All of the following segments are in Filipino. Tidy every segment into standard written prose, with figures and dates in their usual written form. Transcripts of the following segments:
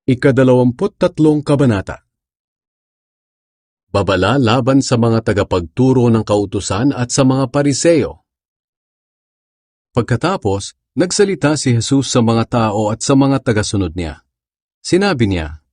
Ika-23 Kabanata. Babala laban sa mga tagapagturo ng kautusan at sa mga Pariseo. Pagkatapos, nagsalita si Jesus sa mga tao at sa mga tagasunod niya. Sinabi niya,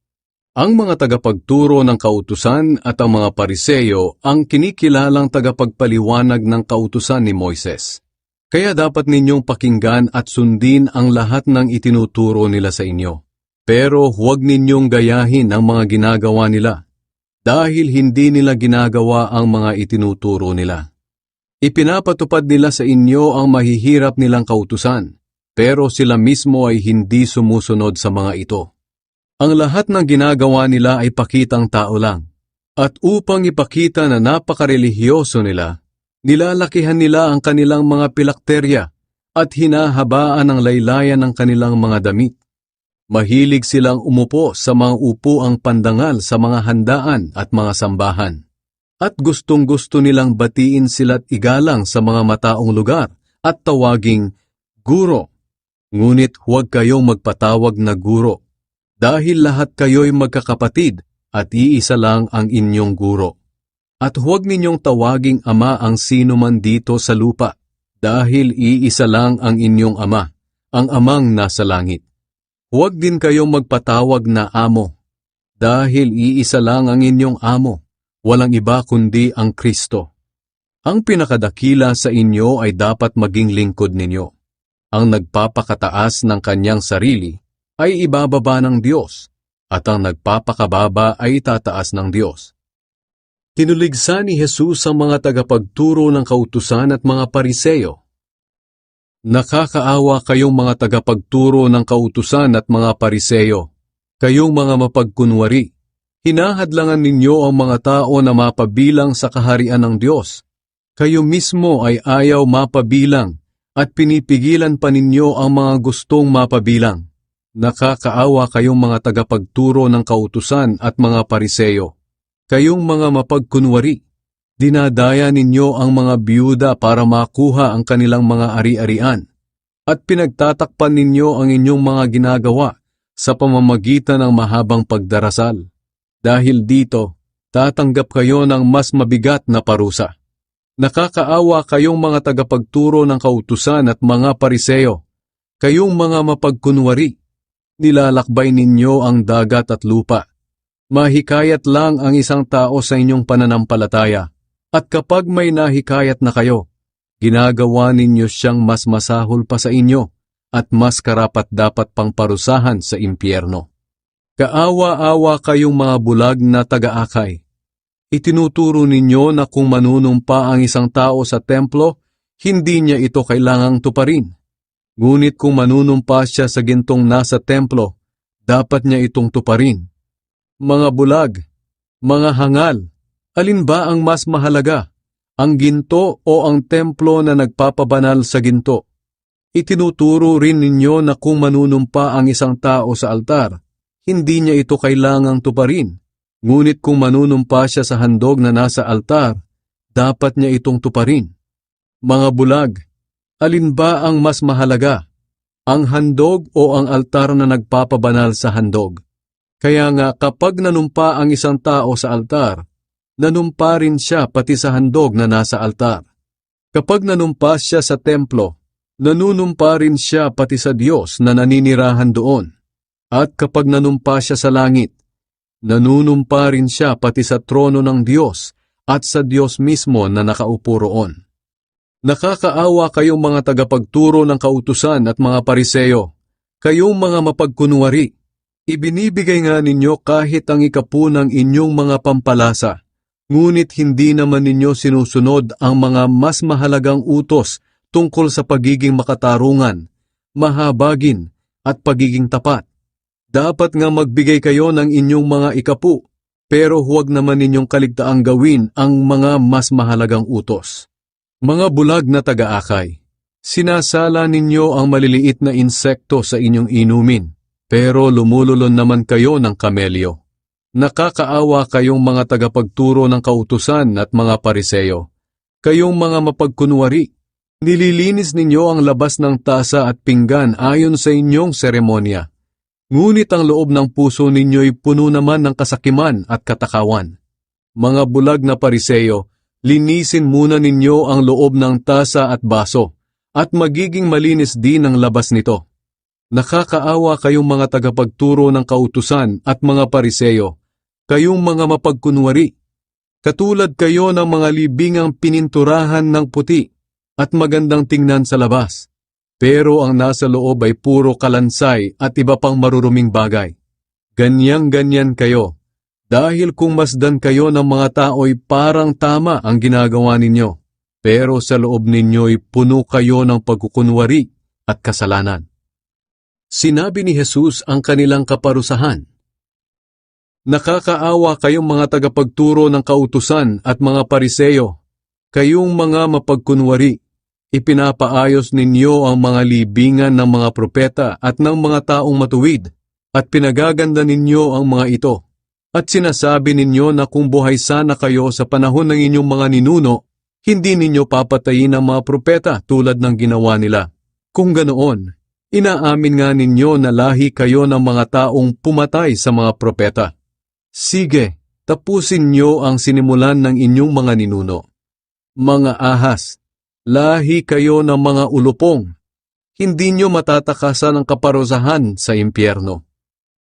ang mga tagapagturo ng kautusan at ang mga Pariseo ang kinikilalang tagapagpaliwanag ng kautusan ni Moises. Kaya dapat ninyong pakinggan at sundin ang lahat ng itinuturo nila sa inyo. Pero huwag ninyong gayahin ang mga ginagawa nila, dahil hindi nila ginagawa ang mga itinuturo nila. Ipinapatupad nila sa inyo ang mahihirap nilang kautusan, pero sila mismo ay hindi sumusunod sa mga ito. Ang lahat ng ginagawa nila ay pakitang tao lang, at upang ipakita na napakarelihiyoso nila, nilalakihan nila ang kanilang mga pilakterya at hinahabaan ang laylayan ng kanilang mga damit. Mahilig silang umupo sa mga upuang pandangal sa mga handaan at mga sambahan. At gustong-gusto nilang batiin sila't igalang sa mga mataong lugar at tawaging guro. Ngunit huwag kayong magpatawag na guro, dahil lahat kayo'y magkakapatid at iisa lang ang inyong guro. At huwag ninyong tawaging ama ang sino man dito sa lupa, dahil iisa lang ang inyong ama, ang amang nasa langit. Huwag din kayong magpatawag na amo, dahil iisa lang ang inyong amo, walang iba kundi ang Kristo. Ang pinakadakila sa inyo ay dapat maging lingkod ninyo. Ang nagpapakataas ng kanyang sarili ay ibababa ng Diyos, at ang nagpapakababa ay itataas ng Diyos. Tinuligsa ni Jesus ang mga tagapagturo ng kautusan at mga Pariseo. Nakakaawa kayong mga tagapagturo ng kautusan at mga Pariseo, kayong mga mapagkunwari. Hinahadlangan ninyo ang mga tao na mapabilang sa kaharian ng Diyos. Kayo mismo ay ayaw mapabilang at pinipigilan pa ninyo ang mga gustong mapabilang. Nakakaawa kayong mga tagapagturo ng kautusan at mga Pariseo, kayong mga mapagkunwari. Dinadaya ninyo ang mga biyuda para makuha ang kanilang mga ari-arian, at pinagtatakpan ninyo ang inyong mga ginagawa sa pamamagitan ng mahabang pagdarasal. Dahil dito, tatanggap kayo ng mas mabigat na parusa. Nakakaawa kayong mga tagapagturo ng kautusan at mga Pariseo, kayong mga mapagkunwari. Nilalakbay ninyo ang dagat at lupa. Mahikayat lang ang isang tao sa inyong pananampalataya. At kapag may nahikayat na kayo, ginagawa ninyo siyang mas masahol pa sa inyo at mas karapat-dapat pang parusahan sa impyerno. Kaawa-awa kayong mga bulag na taga-akay. Itinuturo ninyo na kung manunumpa ang isang tao sa templo, hindi niya ito kailangang tuparin. Ngunit kung manunumpa siya sa gintong nasa templo, dapat niya itong tuparin. Mga bulag, mga hangal, alin ba ang mas mahalaga, ang ginto o ang templo na nagpapabanal sa ginto? Itinuturo rin ninyo na kung manunumpa ang isang tao sa altar, hindi niya ito kailangang tuparin. Ngunit kung manunumpa siya sa handog na nasa altar, dapat niya itong tuparin. Mga bulag, alin ba ang mas mahalaga, ang handog o ang altar na nagpapabanal sa handog? Kaya nga kapag nanumpa ang isang tao sa altar, nanumpa rin siya pati sa handog na nasa altar. Kapag nanumpa siya sa templo, nanunumpa rin siya pati sa Diyos na naninirahan doon. At kapag nanumpa siya sa langit, nanunumpa rin siya pati sa trono ng Diyos at sa Diyos mismo na nakaupo roon. Nakakaawa kayong mga tagapagturo ng kautusan at mga Pariseo, kayong mga mapagkunwari. Ibinibigay nga ninyo kahit ang ikapu ng inyong mga pampalasa. Ngunit hindi naman ninyo sinusunod ang mga mas mahalagang utos tungkol sa pagiging makatarungan, mahabagin, at pagiging tapat. Dapat nga magbigay kayo ng inyong mga ikapu, pero huwag naman ninyong kaligtaang gawin ang mga mas mahalagang utos. Mga bulag na taga-akay, sinasala ninyo ang maliliit na insekto sa inyong inumin, pero lumululon naman kayo ng kamelyo. Nakakaawa kayong mga tagapagturo ng kautusan at mga Pariseo. Kayong mga mapagkunwari, nililinis ninyo ang labas ng tasa at pinggan ayon sa inyong seremonya. Ngunit ang loob ng puso ninyo'y puno naman ng kasakiman at katakawan. Mga bulag na Pariseo, linisin muna ninyo ang loob ng tasa at baso, at magiging malinis din ang labas nito. Nakakaawa kayong mga tagapagturo ng kautusan at mga Pariseo, kayong mga mapagkunwari. Katulad kayo ng mga libingang pininturahan ng puti at magandang tingnan sa labas. Pero ang nasa loob ay puro kalansay at iba pang maruruming bagay. Ganyan-ganyan kayo. Dahil kung masdan kayo ng mga tao'y parang tama ang ginagawa ninyo, pero sa loob ninyo'y puno kayo ng pagkukunwari at kasalanan. Sinabi ni Jesus ang kanilang kaparusahan. Nakakaawa kayong mga tagapagturo ng kautusan at mga Pariseo, kayong mga mapagkunwari. Ipinapaayos ninyo ang mga libingan ng mga propeta at ng mga taong matuwid, at pinagaganda ninyo ang mga ito. At sinasabi ninyo na kung buhay sana kayo sa panahon ng inyong mga ninuno, hindi ninyo papatayin ang mga propeta tulad ng ginawa nila. Kung ganoon, inaamin nga ninyo na lahi kayo ng mga taong pumatay sa mga propeta. Sige, tapusin nyo ang sinimulan ng inyong mga ninuno. Mga ahas, lahi kayo ng mga ulupong. Hindi nyo matatakasan ang kaparusahan sa impyerno.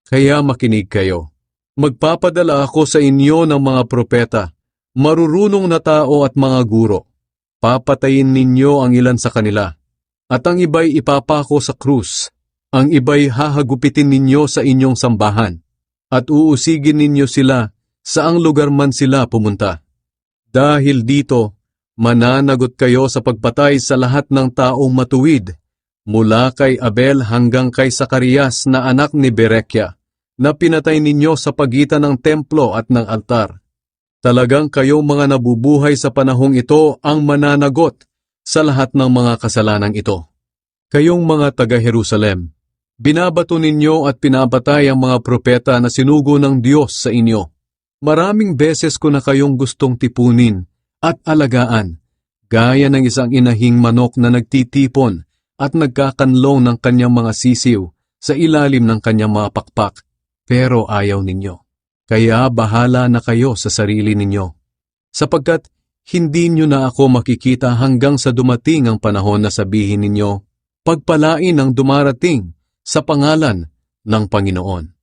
Kaya makinig kayo. Magpapadala ako sa inyo ng mga propeta, marurunong na tao at mga guro. Papatayin ninyo ang ilan sa kanila, at ang iba'y ipapako sa krus. Ang iba'y hahagupitin ninyo sa inyong sambahan, at uusigin ninyo sila saang lugar man sila pumunta. Dahil dito, mananagot kayo sa pagpatay sa lahat ng taong matuwid, mula kay Abel hanggang kay Zacarias na anak ni Berekia, na pinatay ninyo sa pagitan ng templo at ng altar. Talagang kayong mga nabubuhay sa panahong ito ang mananagot sa lahat ng mga kasalanang ito. Kayong mga taga-Jerusalem, binabato ninyo at pinapatay ang mga propeta na sinugo ng Diyos sa inyo. Maraming beses ko na kayong gustong tipunin at alagaan, gaya ng isang inahing manok na nagtitipon at nagkakanlong ng kanyang mga sisiw sa ilalim ng kanyang mga pakpak. Pero ayaw ninyo. Kaya bahala na kayo sa sarili ninyo. Sapagkat hindi nyo na ako makikita hanggang sa dumating ang panahon na sabihin ninyo, pagpalain ang dumarating sa pangalan ng Panginoon.